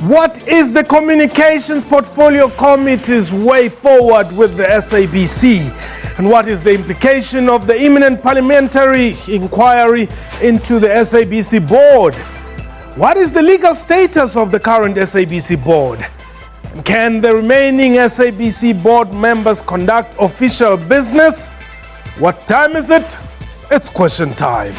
What is the Communications Portfolio Committee's way forward with the SABC? And what is the implication of the imminent parliamentary inquiry into the SABC board? What is the legal status of the current SABC board? And can the remaining SABC board members conduct official business? What time is it? It's question time.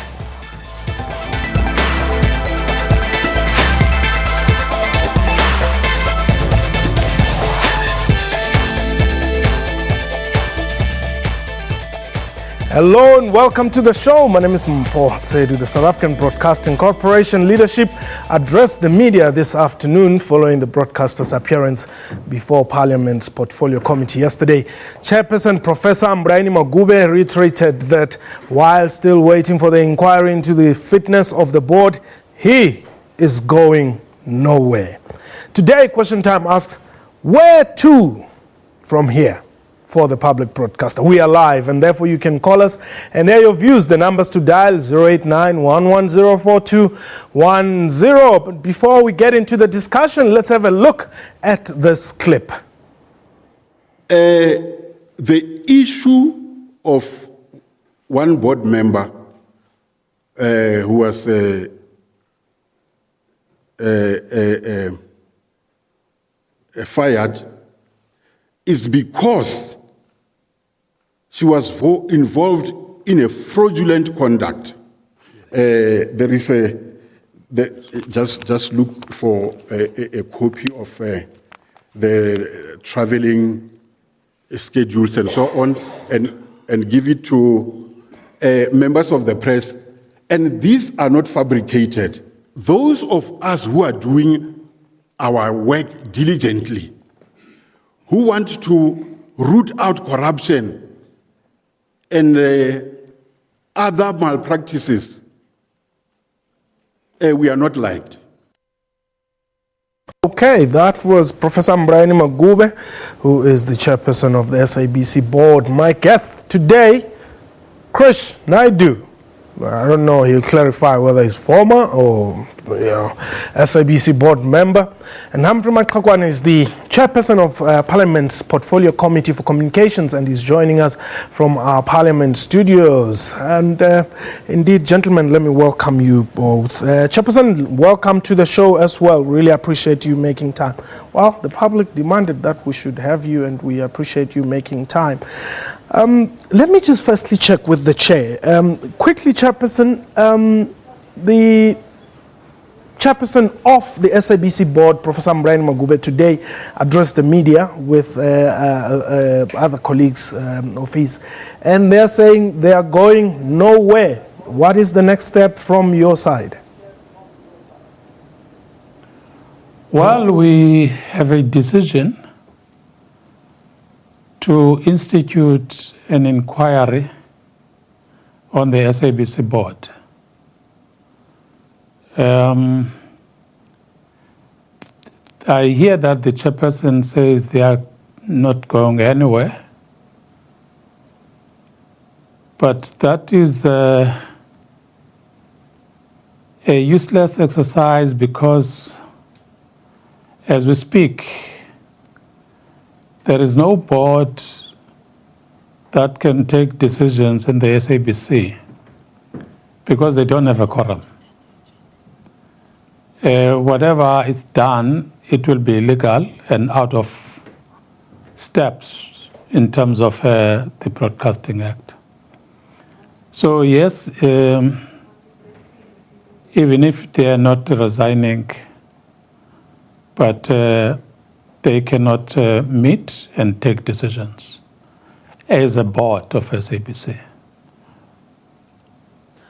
Hello and welcome to the show. My name is Mpho Tsedu. The South African Broadcasting Corporation leadership addressed the media this afternoon following the broadcaster's appearance before Parliament's Portfolio Committee yesterday. Chairperson Professor Mbulaheni Maguvhe reiterated that while still waiting for the inquiry into the fitness of the board, he is going nowhere. Today, Question Time asked, where to from here? For the public broadcaster. We are live, and therefore you can call us and air your views. The numbers to dial 089-110-4210. But before we get into the discussion, let's have a look at this clip. The issue of one board member who was fired is because she was involved in a fraudulent conduct. There is just look for a copy of the traveling schedules and so on, and give it to members of the press. And these are not fabricated. Those of us who are doing our work diligently, who want to root out corruption and other malpractices, we are not liked. Okay, that was Professor Mbulaheni Maguvhe, who is the chairperson of the SABC board. My guest today, Krish Naidu. I don't know, he'll clarify whether he's former or SABC board member. And Humphrey Maxakwane is the chairperson of Parliament's Portfolio Committee for Communications, and he's joining us from our Parliament studios. And indeed, gentlemen, let me welcome you both. Chairperson, welcome to the show as well. Really appreciate you making time. Well, the public demanded that we should have you, and we appreciate you making time. Let me just firstly check with the chair. Quickly, Chairperson, the chairperson of the SABC board, Professor Mbulaheni Maguvhe, today addressed the media with other colleagues of his, and they're saying they are going nowhere. What is the next step from your side? Well, we have a decision to institute an inquiry on the SABC board. I hear that the chairperson says they are not going anywhere, but that is a useless exercise because, as we speak, there is no board that can take decisions in the SABC because they don't have a quorum. Whatever is done, it will be illegal and out of steps in terms of the Broadcasting Act. So yes, even if they are not resigning, but they cannot meet and take decisions as a board of SABC.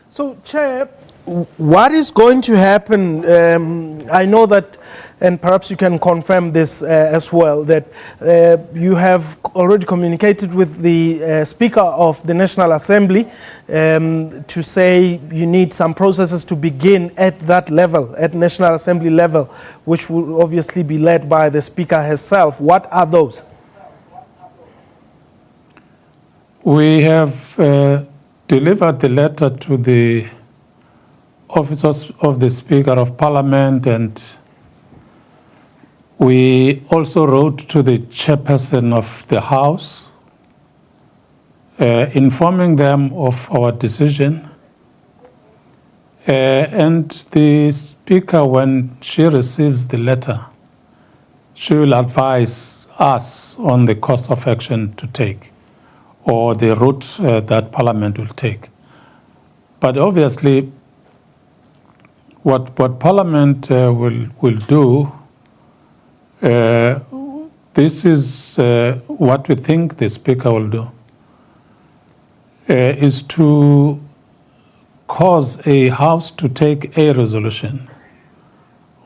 So, Chair, what is going to happen? I know that, and perhaps you can confirm this as well, that you have already communicated with the Speaker of the National Assembly to say you need some processes to begin at that level, at National Assembly level, which will obviously be led by the Speaker herself. What are those? We have delivered the letter to the officers of the Speaker of Parliament and We also wrote to the chairperson of the House, informing them of our decision. And the Speaker, when she receives the letter, she will advise us on the course of action to take or the route that Parliament will take. But obviously, what Parliament will do, this is what we think the Speaker will do, is to cause a House to take a resolution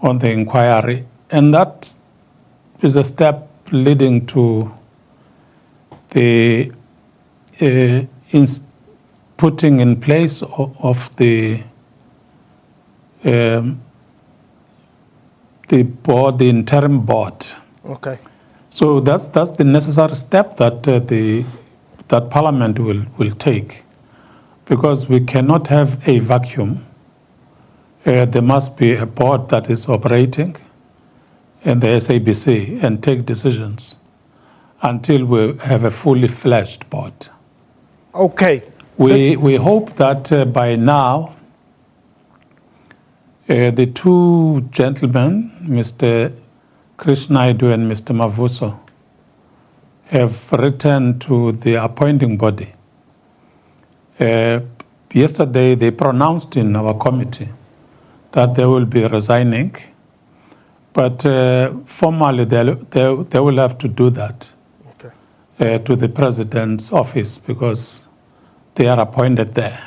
on the inquiry. And that is a step leading to the putting in place of the board, the interim board. Okay. So that's the necessary step that that Parliament will take, because we cannot have a vacuum. There must be a board that is operating in the SABC and take decisions until we have a fully fledged board. Okay. We hope that by now, the two gentlemen, Mr. Krishnaidu and Mr. Mavuso, have written to the appointing body. Yesterday, they pronounced in our committee that they will be resigning, but formally they will have to do that to the president's office because they are appointed there.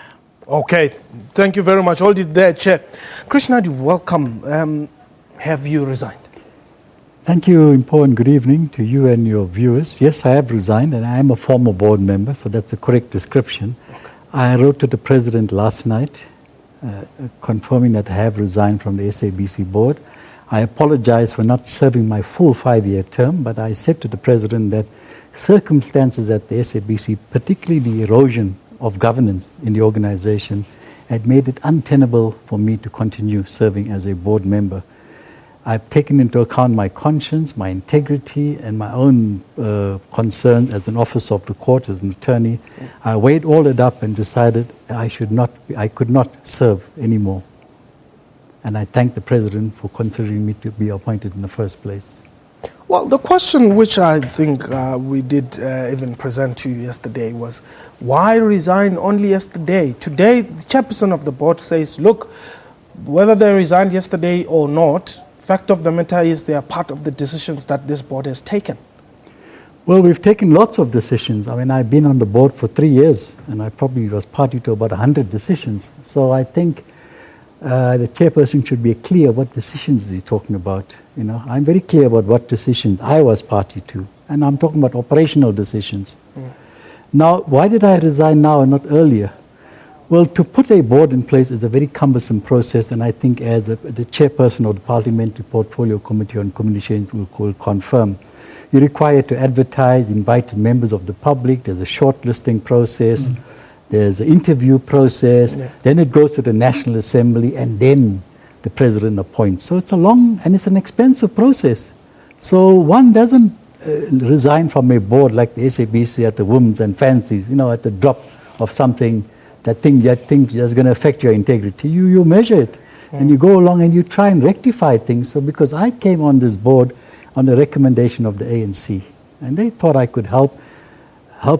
Okay, thank you very much. Hold it there, Chair. Krishnaidu, welcome. Have you resigned? Thank you, Mpo, and good evening to you and your viewers. Yes, I have resigned, and I am a former board member, so that's a correct description. Okay. I wrote to the President last night confirming that I have resigned from the SABC board. I apologize for not serving my full 5-year term, but I said to the President that circumstances at the SABC, particularly the erosion of governance in the organization, had made it untenable for me to continue serving as a board member. I've taken into account my conscience, my integrity, and my own concerns as an officer of the court, as an attorney. I weighed all that up and decided I could not serve anymore. And I thank the President for considering me to be appointed in the first place. Well, the question which I think we did even present to you yesterday was, why resign only yesterday? Today, the chairperson of the board says, look, whether they resigned yesterday or not, fact of the matter is they are part of the decisions that this board has taken. Well, we've taken lots of decisions. I mean, I've been on the board for 3 years, and I probably was party to about 100 decisions. So I think the chairperson should be clear what decisions he's talking about. You know, I'm very clear about what decisions I was party to, and I'm talking about operational decisions. Now, why did I resign now and not earlier? Well, to put a board in place is a very cumbersome process, and I think as the chairperson of the Parliamentary Portfolio Committee on Communications will confirm, you're required to advertise, invite members of the public, there's a shortlisting process, there's an interview process, then it goes to the National Assembly, and then the President appoints. So it's a long and it's an expensive process. So one doesn't resign from a board like the SABC at the whims and fancies, you know, at the drop of something that think is going to affect your integrity. You measure it, and you go along and you try and rectify things. So because I came on this board on the recommendation of the ANC, and they thought I could help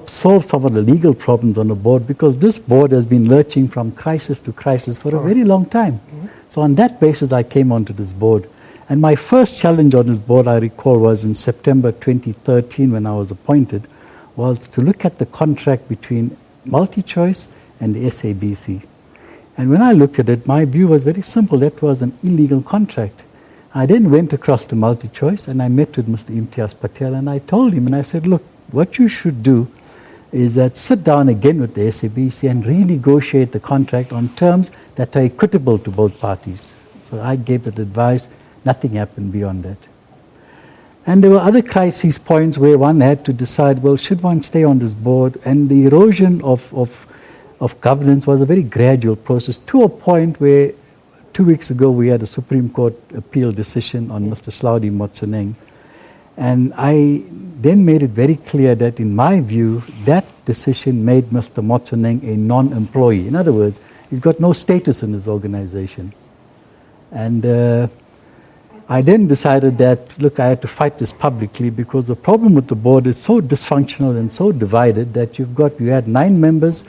solve some of the legal problems on the board, because this board has been lurching from crisis to crisis for a very long time. So on that basis, I came onto this board. And my first challenge on this board, I recall, was in September 2013 when I was appointed, was to look at the contract between MultiChoice and the SABC. And when I looked at it, my view was very simple. That was an illegal contract. I then went across to MultiChoice and I met with Mr. Imtiaz Patel, and I told him, and I said, look, what you should do is that sit down again with the SABC and renegotiate the contract on terms that are equitable to both parties. So I gave that advice. Nothing happened beyond that. And there were other crisis points where one had to decide, well, should one stay on this board? And the erosion of governance was a very gradual process, to a point where 2 weeks ago we had a Supreme Court appeal decision on Mr. Slaudi Motsoeneng, And I then made it very clear that, in my view, that decision made Mr. Motsoeneng a non-employee. In other words, he's got no status in his organization. And I then decided that, look, I had to fight this publicly, because the problem with the board is so dysfunctional and so divided that you had 9 members,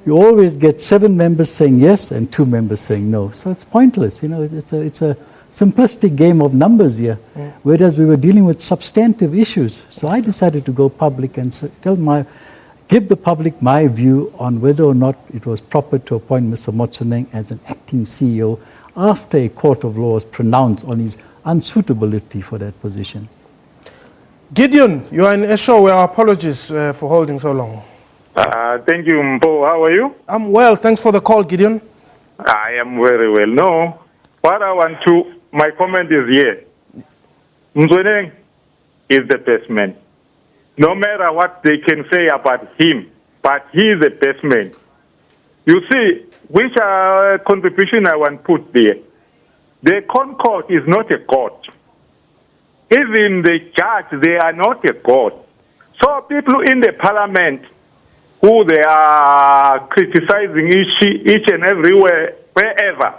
you always get 7 members saying yes and 2 members saying no. So it's pointless. It's a simplistic game of numbers here, whereas we were dealing with substantive issues. So I decided to go public and give the public my view on whether or not it was proper to appoint Mr. Motsoeneng as an acting CEO after a court of law was pronounced on his unsuitability for that position. Gideon, you are in Eshowe. Our apologies for holding so long. Thank you, Mpo. How are you? I'm well. Thanks for the call, Gideon. I am very well. No, what I want to, my comment is here. Motsoeneng is the best man. No matter what they can say about him, but he is the best man. You see, which contribution I want to put there. The Concord is not a court. Even the judge, they are not a court. So people in the parliament who they are criticizing each and everywhere, wherever,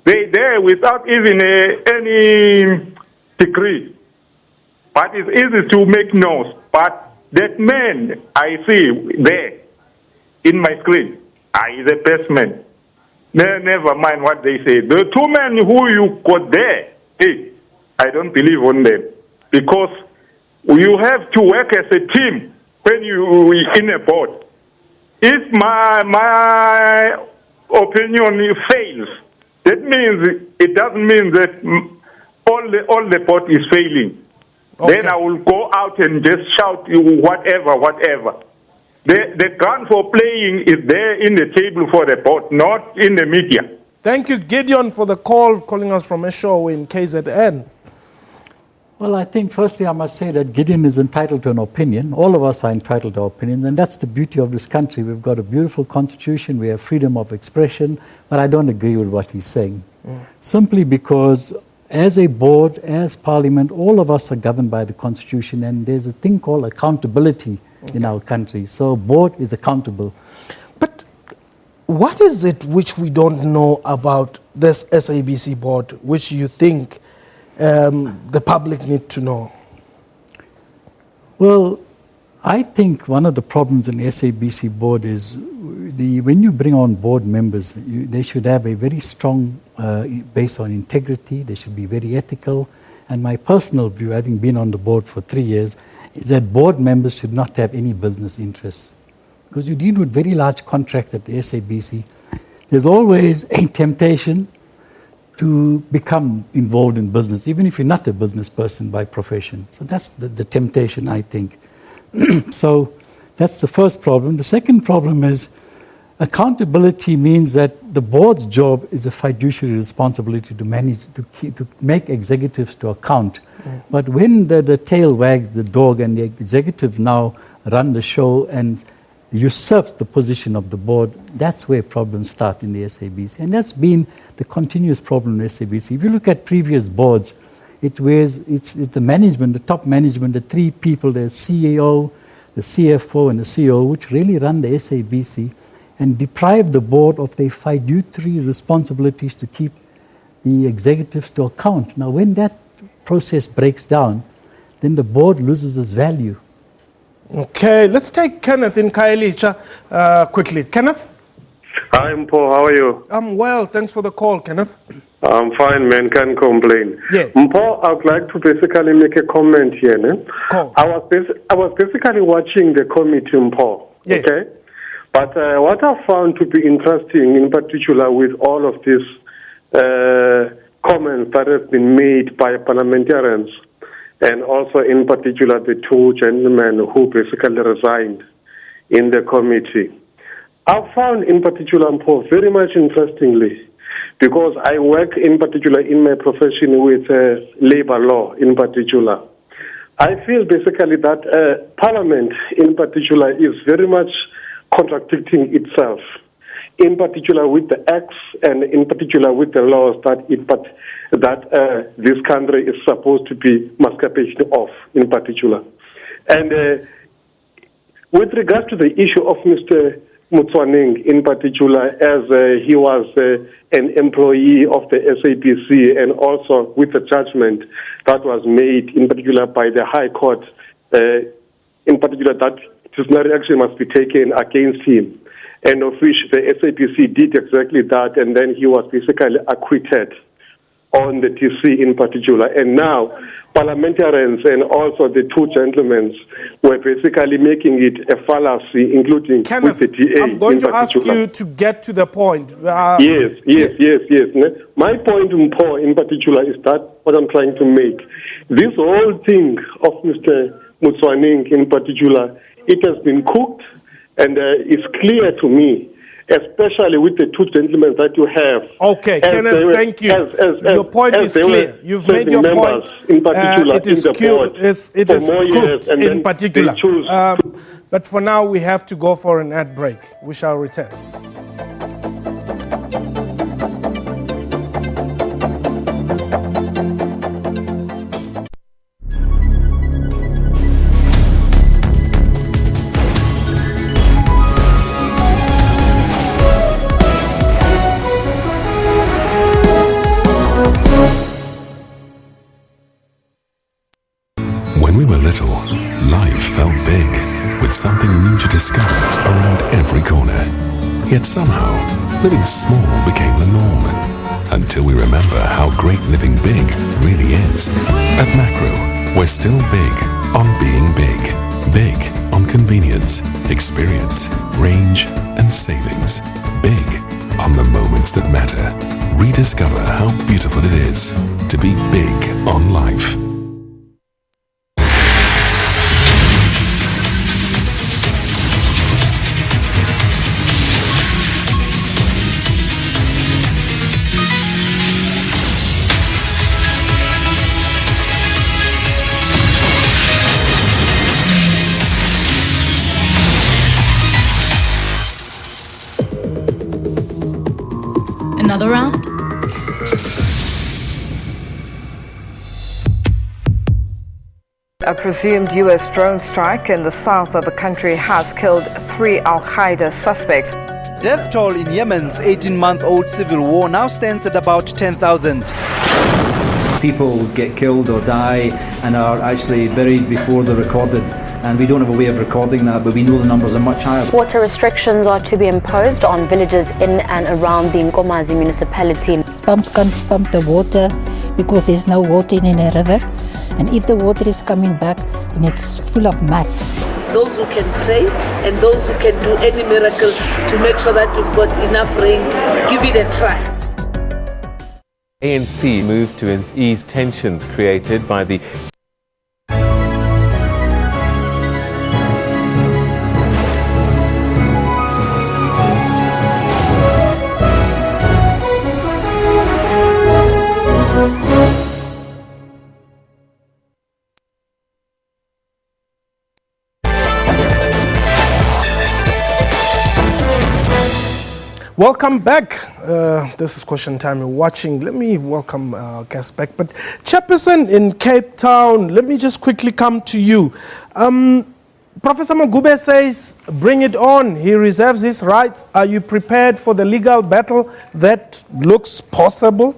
they there without even any degree. But it's easy to make noise. But that man I see there in my screen, is the best man. Never mind what they say. The 2 men who you got there, I don't believe on them. Because you have to work as a team when you in a board. If my opinion fails, that means it doesn't mean that all the board is failing. Okay. Then I will go out and just shout whatever. The ground for playing is there in the table for the board, not in the media. Thank you, Gideon, for the call, calling us from Eshowe in KZN. Well, I think firstly I must say that Gideon is entitled to an opinion. All of us are entitled to opinions, and that's the beauty of this country. We've got a beautiful constitution, we have freedom of expression, but I don't agree with what he's saying. Simply because as a board, as parliament, all of us are governed by the constitution, and there's a thing called accountability in our country. So board is accountable. But what is it which we don't know about this SABC board, which you think the public need to know? Well, I think one of the problems in the SABC board is when you bring on board members, they should have a very strong base on integrity. They should be very ethical. And my personal view, having been on the board for 3 years, is that board members should not have any business interests. Because you deal with very large contracts at the SABC, there's always a temptation to become involved in business, even if you're not a business person by profession. So that's the temptation, I think. So that's the first problem. The second problem is accountability means that the board's job is a fiduciary responsibility to manage, to make executives to account. But when the tail wags the dog and the executives now run the show and usurps the position of the board, that's where problems start in the SABC. And that's been the continuous problem in the SABC. If you look at previous boards, it's the management, the top management, the 3 people, the CEO, the CFO, and the CEO, which really run the SABC and deprive the board of their fiduciary responsibilities to keep the executives to account. Now, when that process breaks down, then the board loses its value. Okay, let's take Kenneth in Khayelitsha quickly. Kenneth? Hi, Mpo, how are you? I'm well, thanks for the call, Kenneth. I'm fine, man, can't complain. Yes. Mpo, I would like to basically make a comment here. Ne? Call. I was basically watching the committee, Mpo. Yes. Okay? But what I found to be interesting, in particular with all of these comments that have been made by parliamentarians, and also in particular the 2 gentlemen who basically resigned in the committee. I found in particular, Mpo, very much interestingly, because I work in particular in my profession with labor law in particular. I feel basically that Parliament in particular is very much contradicting itself. in particular with the acts and in particular with the laws that this country is supposed to be masquerading of in particular. And with regard to the issue of Mr. Motswaneng in particular, as he was an employee of the SABC, and also with the judgment that was made in particular by the High Court, in particular that disciplinary action must be taken against him, and of which the SABC did exactly that, and then he was basically acquitted on the TC in particular. And now parliamentarians and also the two gentlemen were basically making it a fallacy, including Kenneth, with the DA I'm going in to ask particular. you to get to the point. Yes. My point in particular is that what I'm trying to make. This whole thing of Mr. Motswaneng in particular, it has been cooked, and it's clear to me, especially with the two gentlemen that you have. Okay, Kenneth, thank you. Your point is clear. You've made your point. In particular, it is in the board it is cooked and in particular. choose but for now, we have to go for an ad break. We shall return. When we were little, life felt big, with something new to discover around every corner. Yet somehow, living small became the norm, until we remember how great living big really is. At Macro, we're still big on being big. Big on convenience, experience, range, and savings. Big on the moments that matter. Rediscover how beautiful it is to be big on life. Another round? A presumed U.S. drone strike in the south of the country has killed 3 al-Qaeda suspects. Death toll in Yemen's 18-month-old civil war now stands at about 10,000. People get killed or die and are actually buried before they're recorded, and we don't have a way of recording that, but we know the numbers are much higher. Water restrictions are to be imposed on villages in and around the Nkomazi municipality. Pumps can't pump the water because there's no water in a river, and if the water is coming back, then it's full of mud. Those who can pray and those who can do any miracle to make sure that we've got enough rain, give it a try. ANC moved to ease tensions created by the Welcome back. This is Question Time. You're watching. Let me welcome our guest back. But Chairperson in Cape Town, let me just quickly come to you. Professor Maguvhe says, bring it on. He reserves his rights. Are you prepared for the legal battle that looks possible?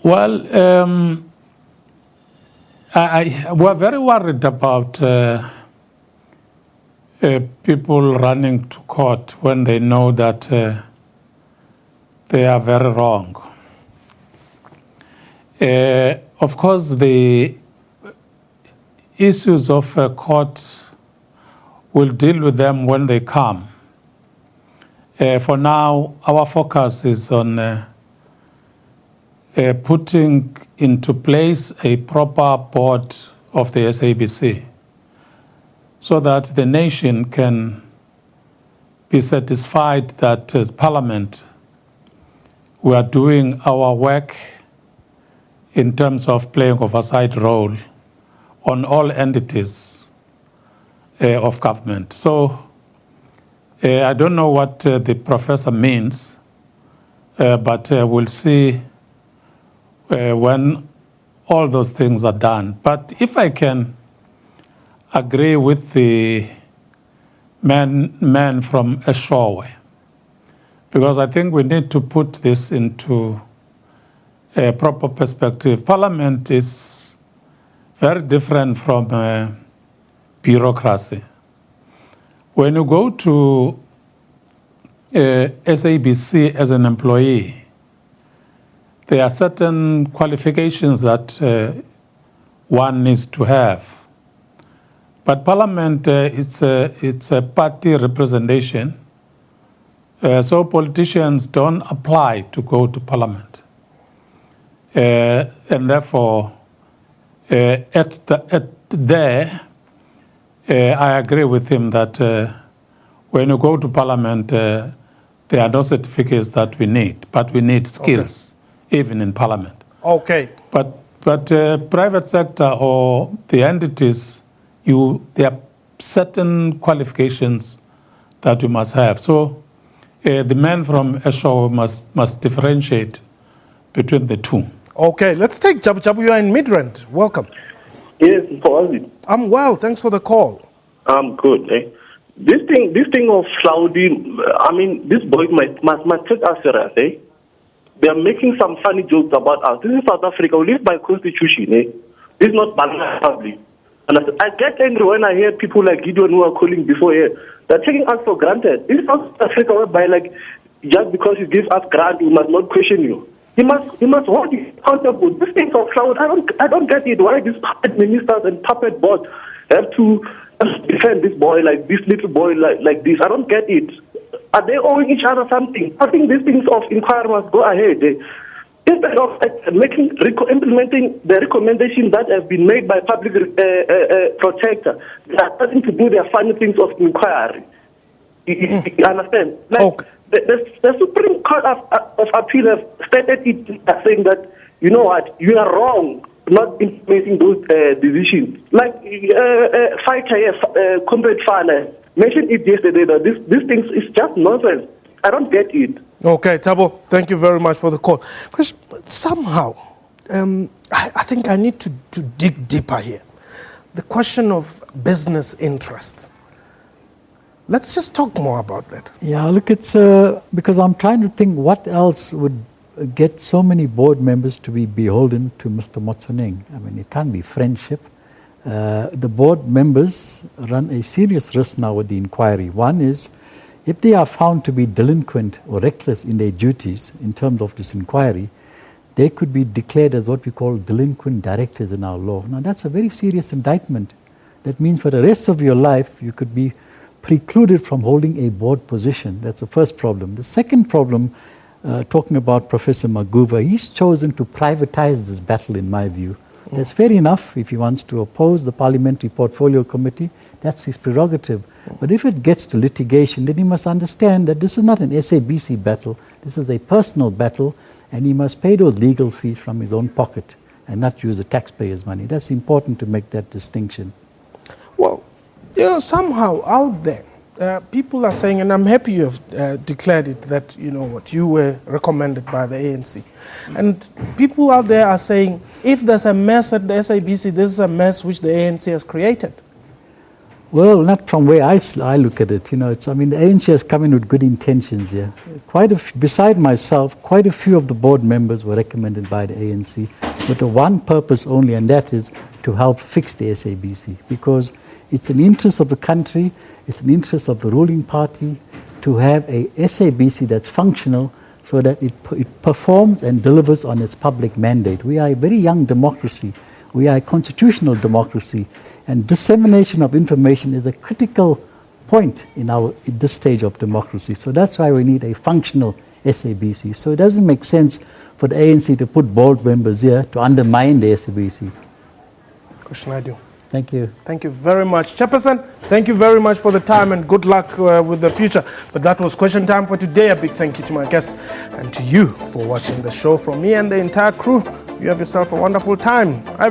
Well, we're very worried about people running to court when they know that they are very wrong. Of course, the issues of court will deal with them when they come. For now, our focus is on putting into place a proper board of the SABC, so that the nation can be satisfied that as Parliament we are doing our work in terms of playing oversight role on all entities of government. So I don't know what the professor means, but we'll see when all those things are done. But if I can agree with the man from Eshowe, because I think we need to put this into a proper perspective. Parliament is very different from bureaucracy. When you go to SABC as an employee, there are certain qualifications that one needs to have. But Parliament, it's a party representation, so politicians don't apply to go to Parliament. And therefore, there, I agree with him that when you go to Parliament, there are no certificates that we need, but we need skills, even in Parliament. Okay. But private sector or the entities, there are certain qualifications that you must have. So the man from Eshowe must differentiate between the two. Okay, let's take Jabu. Jabu, you are in Midrand. Welcome. Yes, how are you? I'm well. Thanks for the call. I'm good. This thing of Saudi, I mean, this boy must take us serious. They are making some funny jokes about us. This is South Africa. We live by constitution. This is not Bangladesh public. And I get angry when I hear people like Gideon who are calling before here. They're taking us for granted. This is South Africa whereby, like, just because you give us grant, we must not question you. He must hold you accountable. This thing of cloud, I don't get it. Why these puppet ministers and puppet boards have to defend this boy, like this little boy, like this? I don't get it. Are they owing each other something? I think these things of inquiry must go ahead. Instead of implementing the recommendations that have been made by public protector, they are starting to do their funny things of inquiry. You understand? Like, the Supreme Court of Appeal have stated it, saying that, you know what, you are wrong not implementing those decisions. Like Comrade Fana mentioned it yesterday that this thing is just nonsense. I don't get it. Okay, Tabo, thank you very much for the call. Because somehow, I think I need to dig deeper here. The question of business interests. Let's just talk more about that. Yeah, look, it's because I'm trying to think what else would get so many board members to be beholden to Mr. Motsoeneng. I mean, it can't be friendship. The board members run a serious risk now with the inquiry. One is, if they are found to be delinquent or reckless in their duties in terms of this inquiry, they could be declared as what we call delinquent directors in our law. Now, that's a very serious indictment. That means for the rest of your life, you could be precluded from holding a board position. That's the first problem. The second problem, talking about Professor Maguvhe, he's chosen to privatize this battle, in my view. That's fair enough if he wants to oppose the Parliamentary Portfolio Committee. That's his prerogative. But if it gets to litigation, then he must understand that this is not an SABC battle. This is a personal battle, and he must pay those legal fees from his own pocket and not use the taxpayers' money. That's important to make that distinction. Well, you know, somehow out there, people are saying, and I'm happy you have declared it, that, you know what, you were recommended by the ANC. And people out there are saying, if there's a mess at the SABC, this is a mess which the ANC has created. Well, not from where I look at it. You know, I mean, the ANC has come in with good intentions here. Beside myself, quite a few of the board members were recommended by the ANC with the one purpose only, and that is to help fix the SABC, because it's an interest of the country, it's an interest of the ruling party to have a SABC that's functional so that it performs and delivers on its public mandate. We are a very young democracy. We are a constitutional democracy, and dissemination of information is a critical point in this stage of democracy. So that's why we need a functional SABC. So it doesn't make sense for the ANC to put board members here to undermine the SABC. Question I do. Thank you. Thank you very much. Chairperson, thank you very much for the time and good luck with the future. But that was question time for today. A big thank you to my guests and to you for watching the show. From me and the entire crew, you have yourself a wonderful time. I